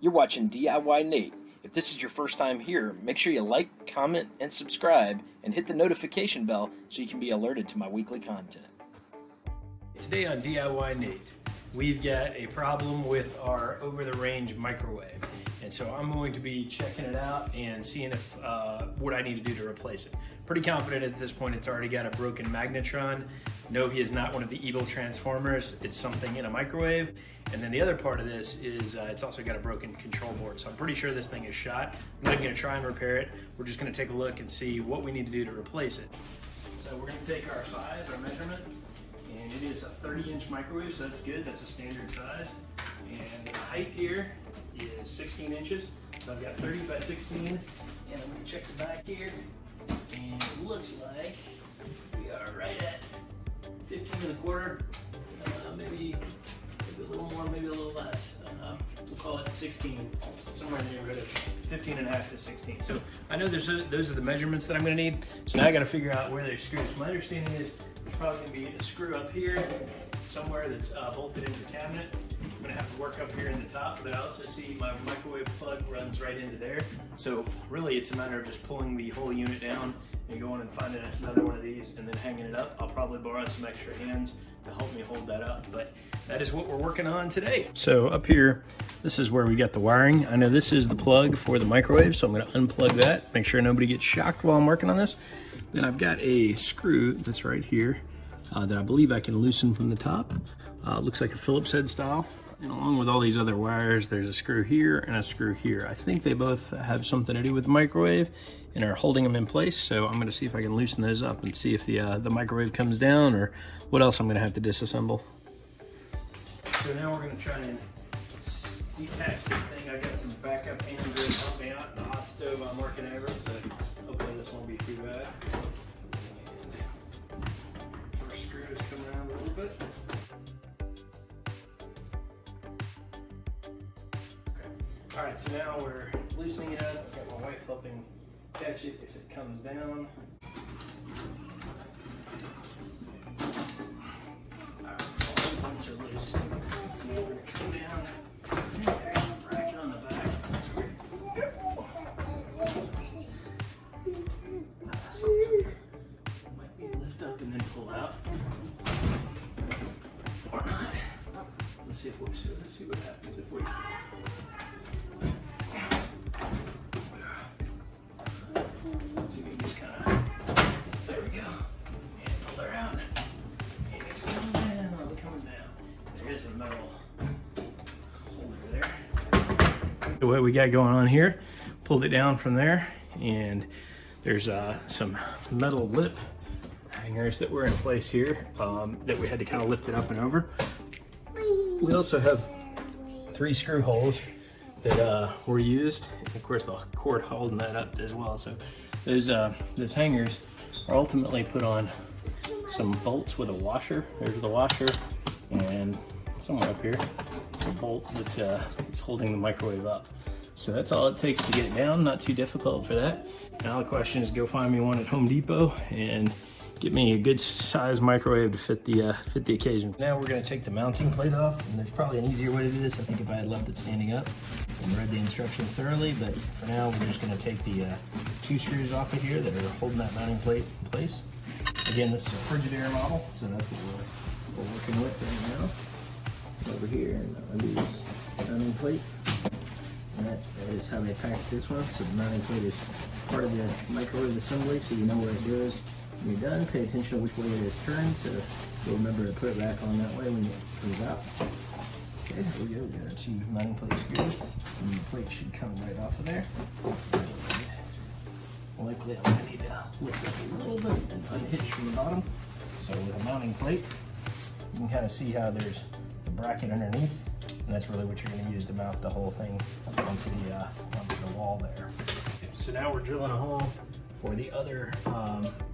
You're watching DIYNate. If this is your first time here, make sure you like, comment, and subscribe, and hit the notification bell so you can be alerted to my weekly content. Today on DIYNate, we've got a problem with our over-the-range microwave. And so I'm going to be checking it out and seeing if what I need to do to replace it. Pretty confident at this point it's already got a broken magnetron. No, he is not one of the evil transformers. It's something in a microwave. And then the other part of this is it's also got a broken control board. So I'm pretty sure this thing is shot. I'm not even gonna try and repair it. We're just gonna take a look and see what we need to do to replace it. So we're gonna take our size, our measurement, and it is a 30-inch microwave, so that's good. That's a standard size. And the height here is 16 inches. So I've got 30 by 16. And I'm gonna check the back here. And it looks like we are right at 15 1/4, maybe a little more, maybe a little less. We'll call it 16, somewhere in the neighborhood of 15 1/2 to 16. So I know those are the measurements that I'm gonna need. So now I gotta figure out where they're screwed. So my understanding is there's probably gonna be a screw up here, somewhere that's bolted into the cabinet. I'm gonna have to work up here in the top, but I also see my microwave plug runs right into there. So really it's a matter of just pulling the whole unit down and going and finding us another one of these and then hanging it up. I'll probably borrow some extra hands to help me hold that up, but that is what we're working on today. So up here, this is where we got the wiring. I know this is the plug for the microwave, so I'm gonna unplug that, make sure nobody gets shocked while I'm working on this. Then I've got a screw that's right here that I believe I can loosen from the top. Looks like a Phillips head style. And along with all these other wires, there's a screw here and a screw here. I think they both have something to do with the microwave and are holding them in place. So I'm gonna see if I can loosen those up and see if the microwave comes down or what else I'm gonna have to disassemble. So now we're gonna try and detach this thing. I got some backup hands that help me out in the hot stove I'm working over, so hopefully this won't be too bad. And first screw is coming out a little bit. All right, so now we're loosening it up. I've got my wife helping catch it if it comes down. All right, so all the points are loose. So now we're gonna come down and there's a bracket on the back. So might be lift up and then pull out, or not. Let's see what happens if we. So what we got going on here, pulled it down from there, and there's some metal lip hangers that were in place here that we had to kind of lift it up and over. We also have 3 screw holes that were used, and of course the cord holding that up as well. So those hangers are ultimately put on some bolts with a washer. There's the washer, and somewhere up here, a bolt that's holding the microwave up. So that's all it takes to get it down. Not too difficult for that. Now the question is, go find me one at Home Depot and get me a good size microwave to fit the occasion. Now we're going to take the mounting plate off, and there's probably an easier way to do this. I think if I had left it standing up and read the instructions thoroughly, but for now we're just going to take the 2 screws off of here that are holding that mounting plate in place. Again, this is a Frigidaire model, so that's what we're working with right now. Over here, and undo this mounting plate. And that is how they packed this one. So the mounting plate is part of the microwave assembly, so you know where it goes. When you're done, pay attention to which way it is turned, so you'll remember to put it back on that way when it comes out. Okay, there we go. We got our 2 mounting plate screws, and the plate should come right off of there. Likely I'm going to need to lift up a little bit and unhitch from the bottom. So with a mounting plate, you can kind of see how there's a bracket underneath, and that's really what you're going to use to mount the whole thing onto the wall there. So now we're drilling a hole for the other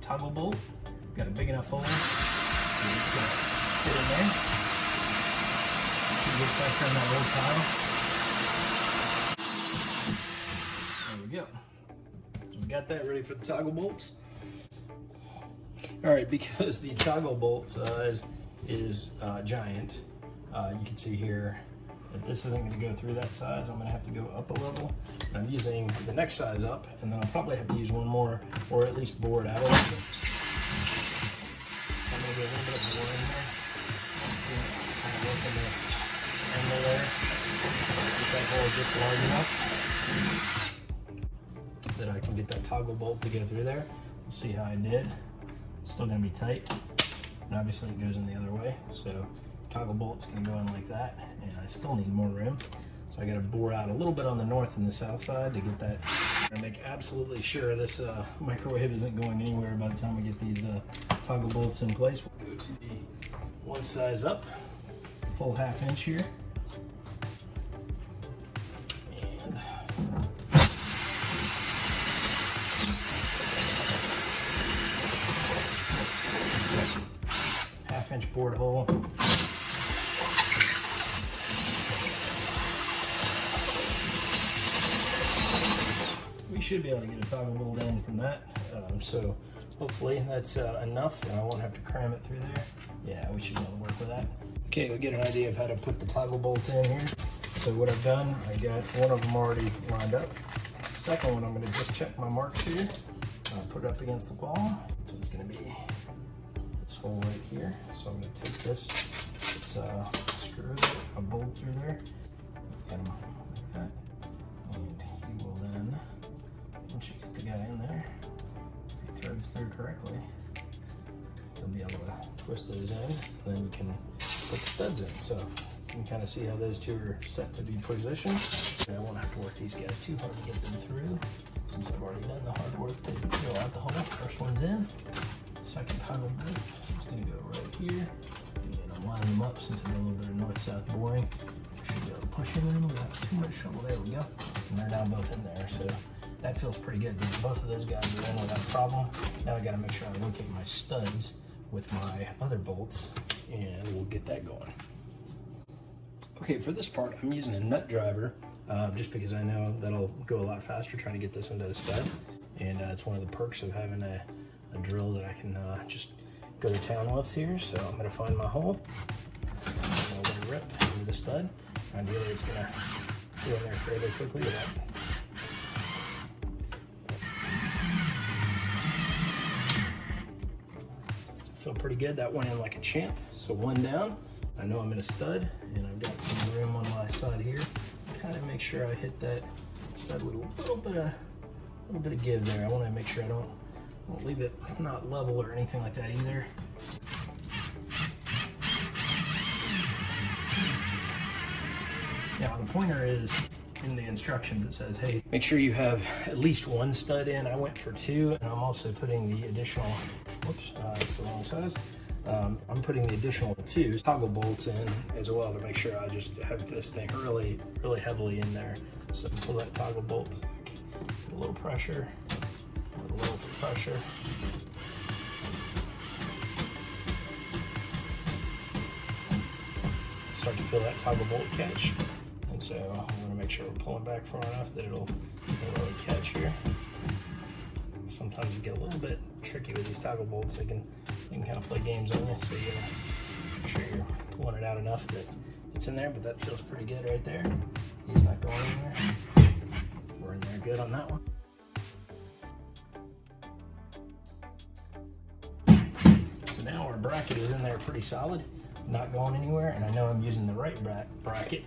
toggle bolt. Got a big enough hole. So it's going to fit in there. Get pressure on that old tile. There we go. So we got that ready for the toggle bolts. All right, because the toggle bolt is giant, you can see here but this isn't going to go through that size. I'm going to have to go up a level. I'm using the next size up, and then I'll probably have to use one more, or at least bore it out a little bit. I'm going to get a little bit of bore in there. Kind of work in the angle there. Get that hole just large enough that I can get that toggle bolt to go through there. We'll see how I did. Still going to be tight, and obviously it goes in the other way. So toggle bolt's going to go in like that, and I still need more room. So I got to bore out a little bit on the north and the south side to get that. And make absolutely sure this microwave isn't going anywhere by the time we get these toggle bolts in place. We'll go to the one size up, full 1/2 inch here. And 1/2 inch bored hole. We should be able to get a toggle bolt in from that, so hopefully that's enough, and I won't have to cram it through there. Yeah, we should be able to work with that. Okay, we'll get an idea of how to put the toggle bolt in here. So what I've done, I got one of them already lined up. The second one, I'm going to just check my marks here. Put it up against the wall. So it's going to be this hole right here. So I'm going to take this screw, a bolt through there, get them like that, and he will then, once you get the guy in there, if he threads through correctly, you'll be able to twist those in, and then you can put the studs in. So you can kind of see how those two are set to be positioned. I won't have to work these guys too hard to get them through, since I've already done the hard work to fill out the hole. First one's in. Second toggle bolt is going to go right here. And I'm lining them up since I got a little bit of north-south boring. Should be able to push them in without too much trouble. There we go. And they're now both in there. So that feels pretty good. Both of those guys are in without problem. Now I got to make sure I locate my studs with my other bolts, and we'll get that going. Okay, for this part, I'm using a nut driver, just because I know that'll go a lot faster trying to get this into a stud. And it's one of the perks of having a drill that I can just go to town with here. So I'm going to find my hole, I'm going to rip into the stud. Ideally, it's going to go in there fairly quickly without. Feel pretty good. That went in like a champ. So one down. I know I'm in a stud, and I've got some room on my side here. Kind of make sure I hit that stud with a little bit of give there. I want to make sure I don't leave it not level or anything like that either. Now the pointer is in the instructions. It says, hey, make sure you have at least one stud in. I went for 2, and I'm also putting the additional, whoops, it's the wrong size. I'm putting the additional 2 toggle bolts in as well to make sure I just have this thing really, really heavily in there. So pull that toggle bolt back, a little pressure, a little pressure. Start to feel that toggle bolt catch. And so I'm going to make sure we're pulling back far enough that it'll really catch here. Sometimes you get a little bit tricky with these toggle bolts. They can kind of play games on you, so you gotta make sure you're pulling it out enough that it's in there, but that feels pretty good right there. He's not going anywhere. We're in there good on that one. So now our bracket is in there pretty solid, not going anywhere, and I know I'm using the right bracket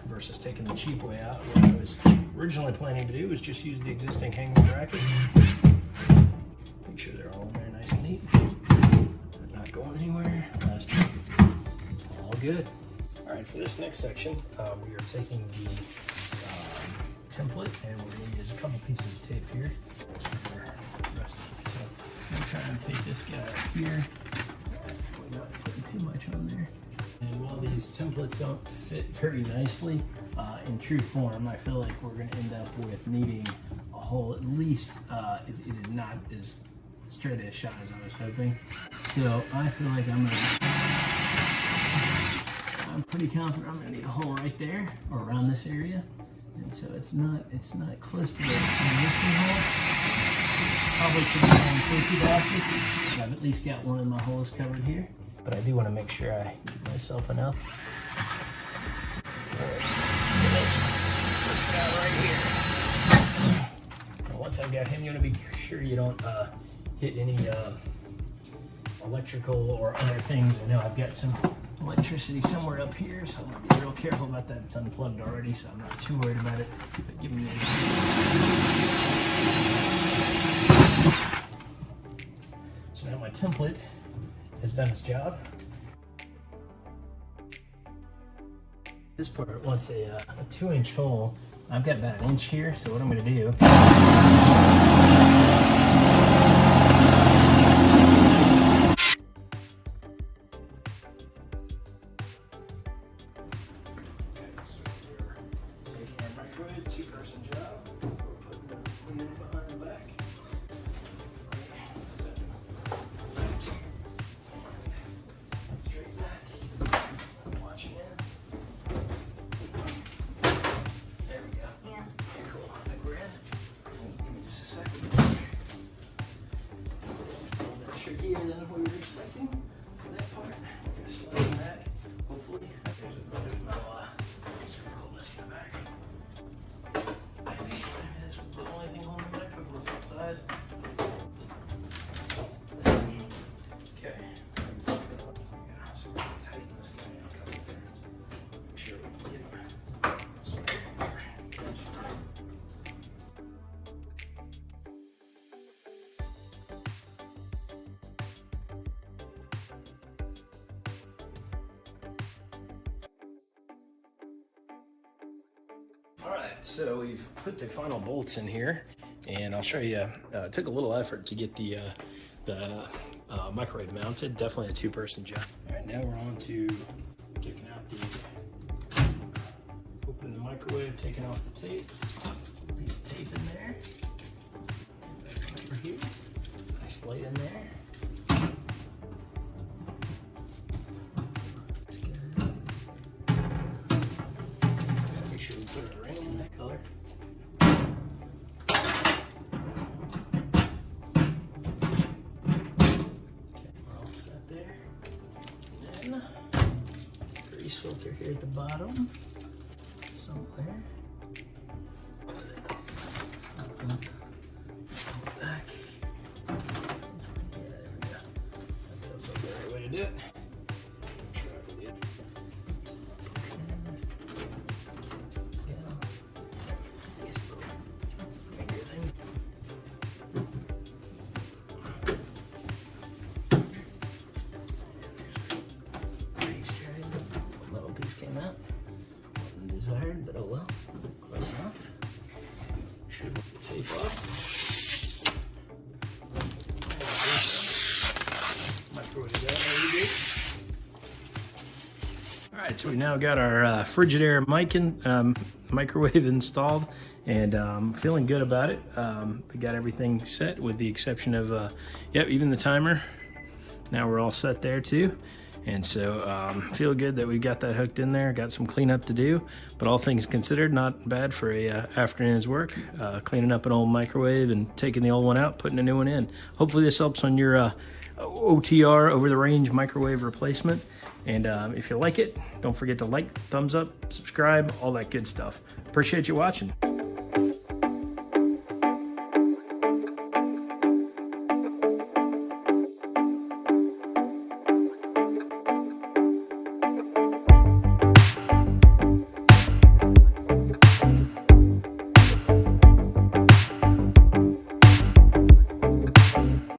versus taking the cheap way out. What I was originally planning to do was just use the existing hanging bracket. Make sure they're all in there nice and neat. They're not going anywhere. Last one. All good. All right, for this next section, we are taking the template, and we're going to use a couple pieces of tape here. So I'm trying to take this guy up here. Without putting too much on there. And while these templates don't fit very nicely in true form, I feel like we're going to end up with needing a hole. At least it is not as straight a shot as I was hoping. So I feel like I'm pretty confident I'm going to need a hole right there or around this area. And so it's not close to the existing hole. Probably should be on safety glasses, but I've at least got one of my holes covered here. But I do want to make sure I give myself enough. plug out here. You want to be sure you don't hit any electrical or other things. I know I've got some electricity somewhere up here, so I'm gonna be real careful about that. It's unplugged already, so I'm not too worried about it. But give me a... So now my template has done its job. This part wants a 2-inch hole. I've got about 1 inch here, so what I'm going to do... Taking our microwave, 2-person job. We're putting the lid behind the back. Straight back. I'm watching it. There we go. Yeah. Okay, cool. I think we're in. Give me just a second. A little bit trickier than we were expecting for that part. We're going to slide it back. Hopefully. There's no screw hole missing in the back. Maybe this was the only thing holding it back. Hopefully it's outside. Okay. So we're going to tighten this guy out right there. Make sure we get it. Alright, so we've put the final bolts in here, and I'll show you. It took a little effort to get the microwave mounted. Definitely a 2-person job. Alright, now we're on to taking out the, opening the microwave, taking off the tape. Piece of tape in there. Over here. Nice light in there. Make sure we put a ring in that color. Then grease filter here at the bottom, somewhere. Snap them back. Yeah, there we go. That feels like the right way to do it. Came out. Wasn't desired, but oh well. Close enough. Should get the tape off. Microwave that already. Alright, so we now got our Frigidaire microwave installed, and feeling good about it. We got everything set with the exception of, yep, even the timer. Now we're all set there too. And so feel good that we got that hooked in there. Got some cleanup to do, but all things considered, not bad for a afternoon's work. Cleaning up an old microwave and taking the old one out, putting a new one in. Hopefully this helps on your OTR, over the range microwave replacement. And if you like it, don't forget to like, thumbs up, subscribe, all that good stuff. Appreciate you watching.